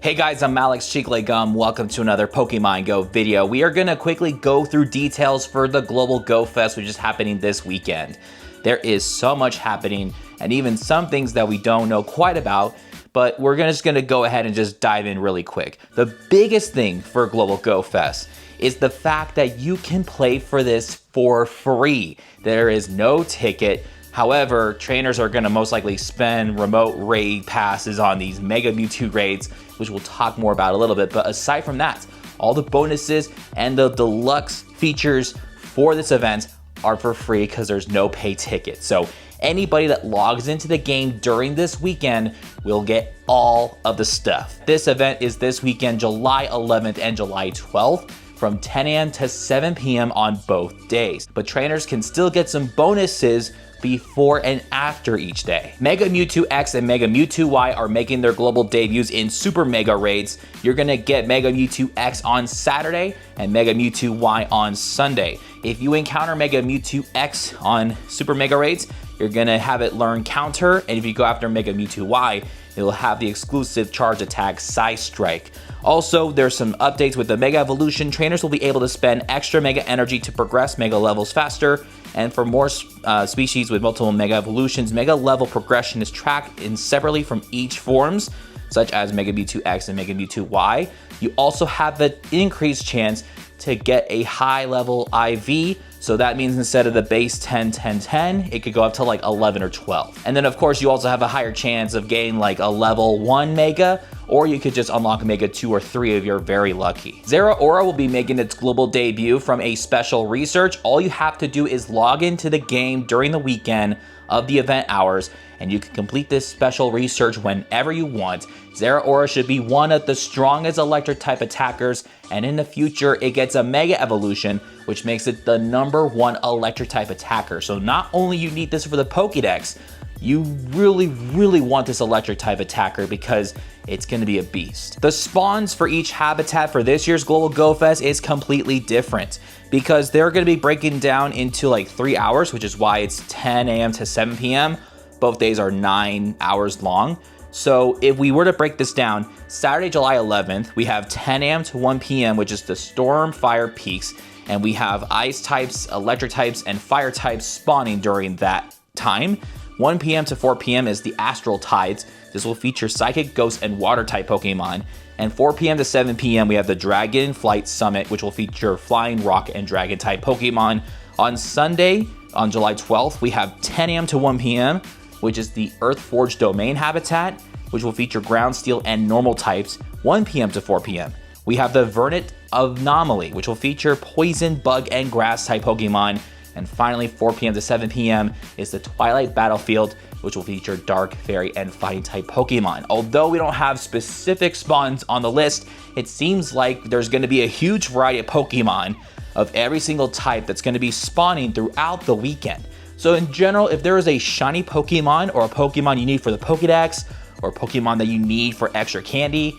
Hey guys, I'm Alex Cheeklegum. Welcome to another Pokemon Go video. We are going to quickly go through details for the Global Go Fest, which is happening this weekend. There is so much happening and even some things that we don't know quite about, but we're just going to go ahead and just dive in really quick. The biggest thing for Global Go Fest is the fact that you can play for this for free. There is no ticket. However, trainers are going to most likely spend remote raid passes on these Mega Mewtwo raids, which we'll talk more about a little bit. But aside from that, all the bonuses and the deluxe features for this event are for free because there's no pay ticket. So anybody that logs into the game during this weekend will get all of the stuff. This event is this weekend, July 11th and July 12th. From 10 a.m. to 7 p.m. on both days. But trainers can still get some bonuses before and after each day. Mega Mewtwo X and Mega Mewtwo Y are making their global debuts in Super Mega Raids. You're gonna get Mega Mewtwo X on Saturday and Mega Mewtwo Y on Sunday. If you encounter Mega Mewtwo X on Super Mega Raids, you're gonna have it learn Counter, and if you go after Mega Mewtwo Y, it will have the exclusive charge attack Psy Strike. Also, there's some updates with the Mega Evolution. Trainers will be able to spend extra Mega Energy to progress Mega levels faster, and for more species with multiple Mega Evolutions, Mega level progression is tracked separately from each forms, such as Mega Mewtwo X and Mega Mewtwo Y. You also have the increased chance to get a high level IV, so that means instead of the base 10, 10, 10, it could go up to like 11 or 12. And then of course you also have a higher chance of getting like a level 1 Mega, or you could just unlock Mega 2 or 3 if you're very lucky. Zeraora will be making its global debut from a special research. All you have to do is log into the game during the weekend of the event hours, and you can complete this special research whenever you want. Zeraora should be one of the strongest electric type attackers, and in the future it gets a Mega Evolution, which makes it the #1 electric type attacker. So not only you need this for the Pokédex, you really want this electric type attacker because it's going to be a beast. The spawns for each habitat for this year's Global Go Fest is completely different because they're going to be breaking down into like 3 hours, which is why it's 10 a.m. to 7 p.m. Both days are 9 hours long. So if we were to break this down, Saturday, July 11th, we have 10 a.m. to 1 p.m., which is the Storm Fire Peaks, and we have ice types, electric types, and fire types spawning during that time. 1 p.m. to 4 p.m. is the Astral Tides. This will feature Psychic, Ghost, and Water type Pokemon. And 4 p.m. to 7 p.m. we have the Dragon Flight Summit, which will feature Flying, Rock, and Dragon type Pokemon. On Sunday, on July 12th, we have 10 a.m. to 1 p.m., which is the Earth Forge Domain habitat, which will feature Ground, Steel, and Normal types. 1 p.m. to 4 p.m. we have the Vernet Anomaly, which will feature Poison, Bug, and Grass type Pokemon. And finally, 4 p.m. to 7 p.m. is the Twilight Battlefield, which will feature Dark, Fairy, and Fighting type Pokemon. Although we don't have specific spawns on the list, it seems like there's going to be a huge variety of Pokemon of every single type that's going to be spawning throughout the weekend. So in general, if there is a shiny Pokemon or a Pokemon you need for the Pokédex or a Pokemon that you need for extra candy,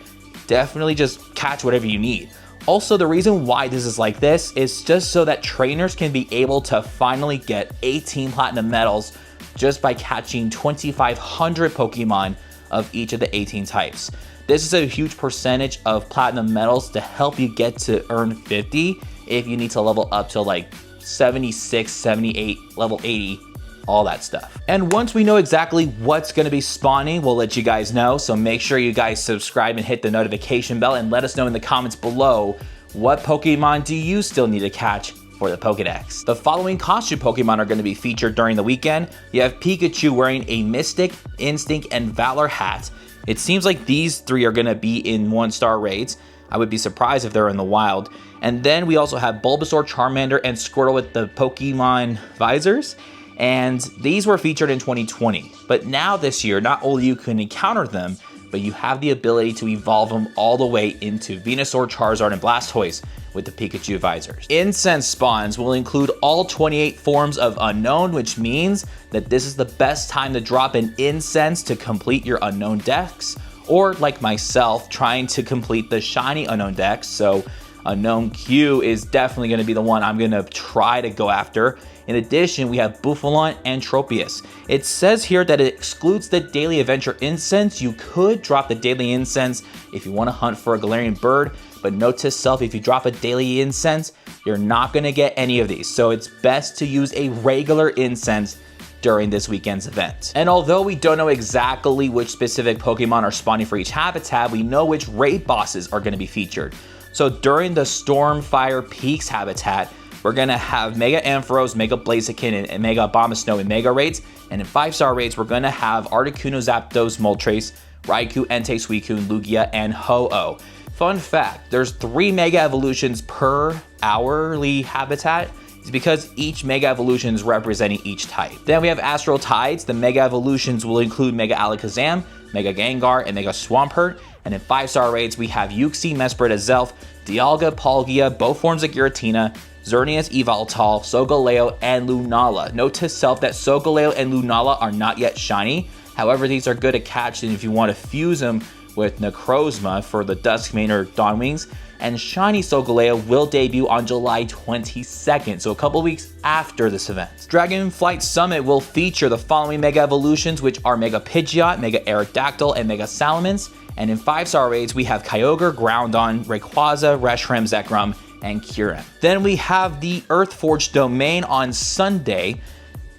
definitely just catch whatever you need. Also, the reason why this is like this is just so that trainers can be able to finally get 18 Platinum Medals just by catching 2,500 Pokemon of each of the 18 types. This is a huge percentage of Platinum Medals to help you get to earn 50 if you need to level up to like 76, 78, level 80, all that stuff. And once we know exactly what's going to be spawning, we'll let you guys know. So make sure you guys subscribe and hit the notification bell and let us know in the comments below, what Pokemon do you still need to catch for the Pokédex? The following costume Pokemon are going to be featured during the weekend. You have Pikachu wearing a Mystic, Instinct, and Valor hat. It seems like these 3 are going to be in 1-star raids. I would be surprised if they're in the wild. And then we also have Bulbasaur, Charmander, and Squirtle with the Pokemon visors. And these were featured in 2020. But now this year, not only you can encounter them, but you have the ability to evolve them all the way into Venusaur, Charizard, and Blastoise with the Pikachu visors. Incense spawns will include all 28 forms of Unknown, which means that this is the best time to drop an Incense to complete your Unknown decks, or like myself, trying to complete the Shiny Unknown decks. So Unknown Q is definitely going to be the one I'm going to try to go after. In addition, we have Buffalon and Tropius. It says here that it excludes the daily adventure incense. You could drop the daily incense if you want to hunt for a Galarian bird, but note to self, if you drop a daily incense, you're not going to get any of these. So it's best to use a regular incense during this weekend's event. And although we don't know exactly which specific Pokemon are spawning for each habitat, we know which raid bosses are going to be featured. So during the Stormfire Peaks habitat, we're going to have Mega Ampharos, Mega Blaziken, and Mega Abomasnow in Mega raids. And in 5-star raids, we're going to have Articuno, Zapdos, Moltres, Raikou, Entei, Suicune, Lugia, and Ho-Oh. Fun fact, there's 3 Mega Evolutions per hourly habitat. It's because each Mega Evolution is representing each type. Then we have Astral Tides. The Mega Evolutions will include Mega Alakazam, Mega Gengar, and Mega Swampert. And in 5-star raids, we have Uxie, Mesprit, Azelf, Dialga, Palkia, both forms of Giratina, Xerneas, Yveltal, Solgaleo, and Lunala. Note to self that Solgaleo and Lunala are not yet shiny. However, these are good to catch if you want to fuse them with Necrozma for the Duskmane or Dawnwings. And shiny Solgaleo will debut on July 22nd, so a couple weeks after this event. Dragonflight Summit will feature the following Mega Evolutions, which are Mega Pidgeot, Mega Aerodactyl, and Mega Salamence. And in 5-star raids, we have Kyogre, Groudon, Rayquaza, Reshiram, Zekrom, and Kyurem. Then we have the Earthforged Domain on Sunday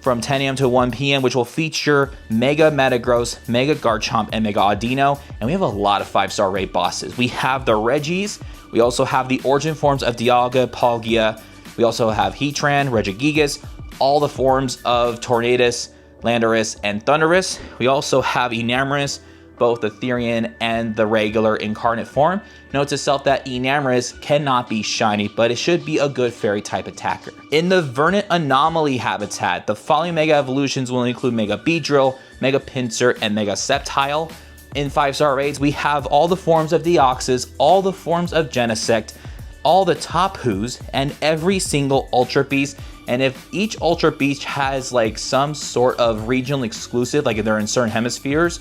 from 10 a.m. to 1 p.m., which will feature Mega Metagross, Mega Garchomp, and Mega Audino. And we have a lot of 5-star raid bosses. We have the Regis. We also have the origin forms of Dialga, Palkia. We also have Heatran, Regigigas, all the forms of Tornadus, Landorus, and Thundurus. We also have Enamorus, both the Therian and the regular incarnate form. Note to self that Enamorus cannot be shiny, but it should be a good fairy type attacker. In the Verdant Anomaly habitat, the following Mega Evolutions will include Mega Beedrill, Mega Pinsir, and Mega Sceptile. In 5-star raids, we have all the forms of Deoxys, all the forms of Genesect, all the Tapus, and every single Ultra Beast. And if each Ultra Beast has like some sort of regional exclusive, like if they're in certain hemispheres,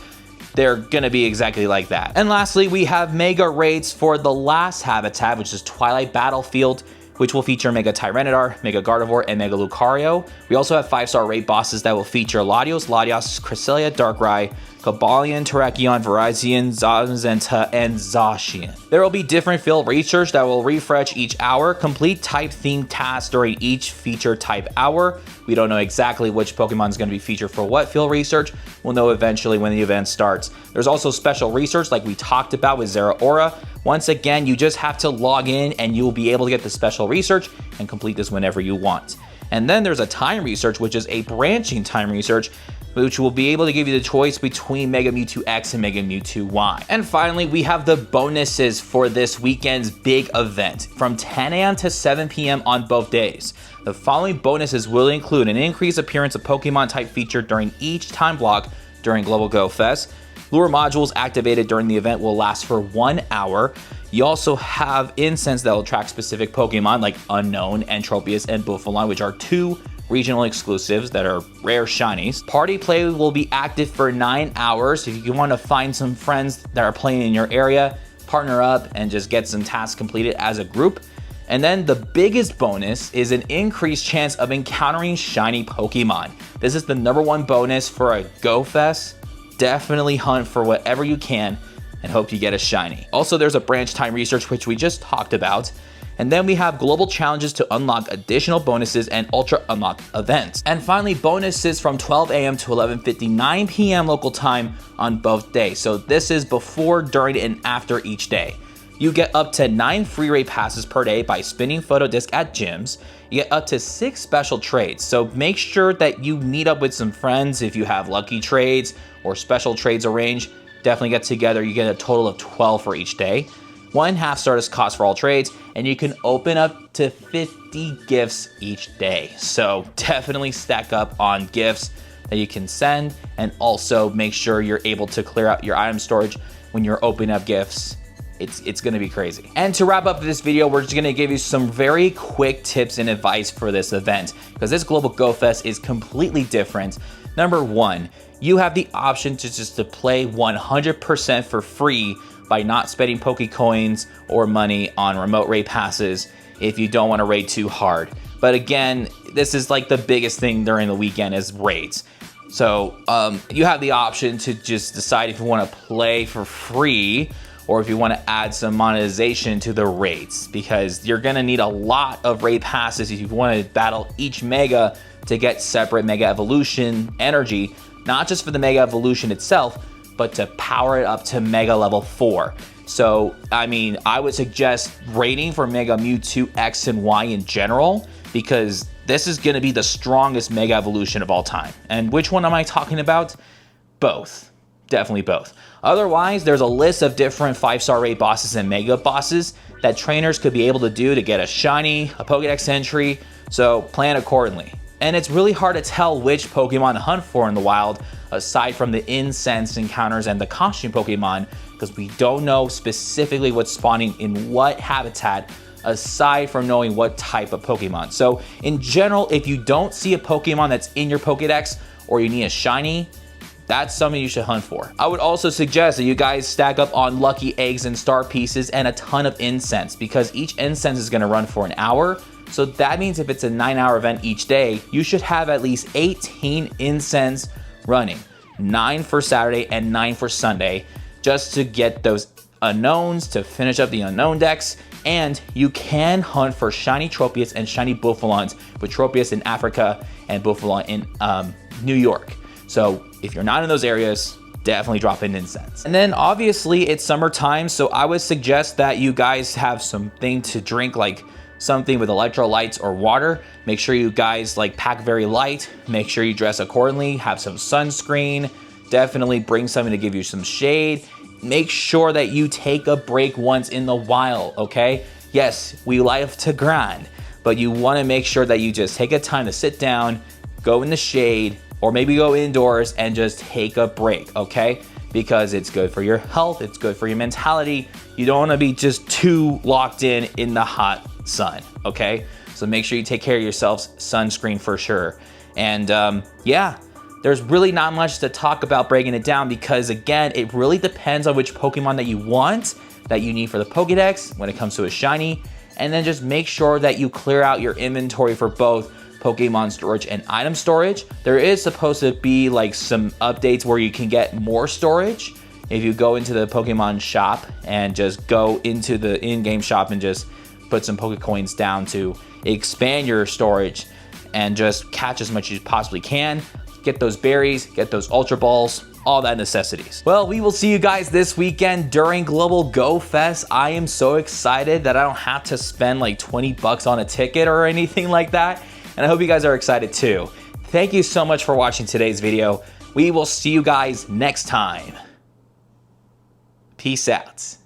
they're gonna be exactly like that. And lastly, we have Mega raids for the last habitat, which is Twilight Battlefield, which will feature Mega Tyranitar, Mega Gardevoir, and Mega Lucario. We also have 5-star raid bosses that will feature Latios, Cresselia, Darkrai, Cobalion, Terrakion, Virizion, Zamazenta, and Zacian. There will be different field research that will refresh each hour. Complete type-themed tasks during each feature type hour. We don't know exactly which Pokemon is going to be featured for what field research. We'll know eventually when the event starts. There's also special research like we talked about with Zeraora. Once again, you just have to log in and you'll be able to get the special research and complete this whenever you want. And then there's a time research, which is a branching time research, which will be able to give you the choice between Mega Mewtwo X and Mega Mewtwo Y. And finally, we have the bonuses for this weekend's big event from 10 a.m. to 7 p.m. on both days. The following bonuses will include an increased appearance of Pokemon type featured during each time block during Global Go Fest. Lure modules activated during the event will last for 1 hour. You also have incense that will track specific Pokemon like Unknown, Tropius, and Buffalon, which are 2 regional exclusives that are rare shinies. Party play will be active for 9 hours. If you want to find some friends that are playing in your area, partner up and just get some tasks completed as a group. And then the biggest bonus is an increased chance of encountering shiny Pokemon. This is the #1 bonus for a Go Fest. Definitely hunt for whatever you can and hope you get a shiny. Also, there's a branch time research, which we just talked about. And then we have global challenges to unlock additional bonuses and ultra unlock events. And finally, bonuses from 12 a.m. to 11:59 p.m. local time on both days. So this is before, during, and after each day. You get up to 9 free raid passes per day by spinning photo disc at gyms. You get up to 6 special trades. So make sure that you meet up with some friends if you have lucky trades or special trades arranged. Definitely get together. You get a total of 12 for each day. 1 half Stardust cost for all trades, and you can open up to 50 gifts each day. So definitely stack up on gifts that you can send, and also make sure you're able to clear out your item storage when you're opening up gifts. It's gonna be crazy. And to wrap up this video, we're just gonna give you some very quick tips and advice for this event, because this Global Go Fest is completely different. Number 1, you have the option to play 100% for free by not spending Pokecoins or money on remote raid passes if you don't want to raid too hard. But again, this is like the biggest thing during the weekend is raids. So you have the option to just decide if you want to play for free or if you want to add some monetization to the raids, because you're going to need a lot of raid passes if you want to battle each Mega to get separate Mega Evolution energy, not just for the Mega Evolution itself, but to power it up to Mega Level 4. So, I mean, I would suggest raiding for Mega Mewtwo X and Y in general, because this is going to be the strongest Mega Evolution of all time. And which one am I talking about? Both. Definitely both. Otherwise, there's a list of different 5-star raid bosses and Mega bosses that trainers could be able to do to get a shiny, a Pokédex entry, so plan accordingly. And it's really hard to tell which Pokemon to hunt for in the wild, aside from the incense encounters and the costume Pokemon, because we don't know specifically what's spawning in what habitat, aside from knowing what type of Pokemon. So in general, if you don't see a Pokemon that's in your Pokédex or you need a shiny, that's something you should hunt for. I would also suggest that you guys stack up on lucky eggs and star pieces and a ton of incense, because each incense is going to run for an hour. So that means if it's a 9-hour event each day, you should have at least 18 incense running, 9 for Saturday and 9 for Sunday, just to get those unknowns, to finish up the unknown decks. And you can hunt for shiny Tropius and shiny Buffalons, with Tropius in Africa and Buffalon in New York. So if you're not in those areas, definitely drop in incense. And then obviously it's summertime, so I would suggest that you guys have something to drink, like something with electrolytes or water. Make sure you guys like pack very light, make sure you dress accordingly, have some sunscreen, definitely bring something to give you some shade. Make sure that you take a break once in the while, okay? Yes, we like to grind, but you wanna make sure that you just take a time to sit down, go in the shade, or maybe go indoors and just take a break, okay? Because it's good for your health, it's good for your mentality. You don't wanna be just too locked in the hot sun, okay? So make sure you take care of yourselves, sunscreen for sure. And yeah, there's really not much to talk about breaking it down, because again, it really depends on which Pokemon that you want, that you need for the Pokédex when it comes to a shiny. And then just make sure that you clear out your inventory for both Pokemon storage and item storage. There is supposed to be like some updates where you can get more storage if you go into the Pokemon shop and just go into the in-game shop and just put some Pokecoins down to expand your storage and just catch as much as you possibly can. Get those berries, get those Ultra Balls, all that necessities. Well, we will see you guys this weekend during Global Go Fest. I am so excited that I don't have to spend like 20 bucks on a ticket or anything like that. And I hope you guys are excited too. Thank you so much for watching today's video. We will see you guys next time. Peace out.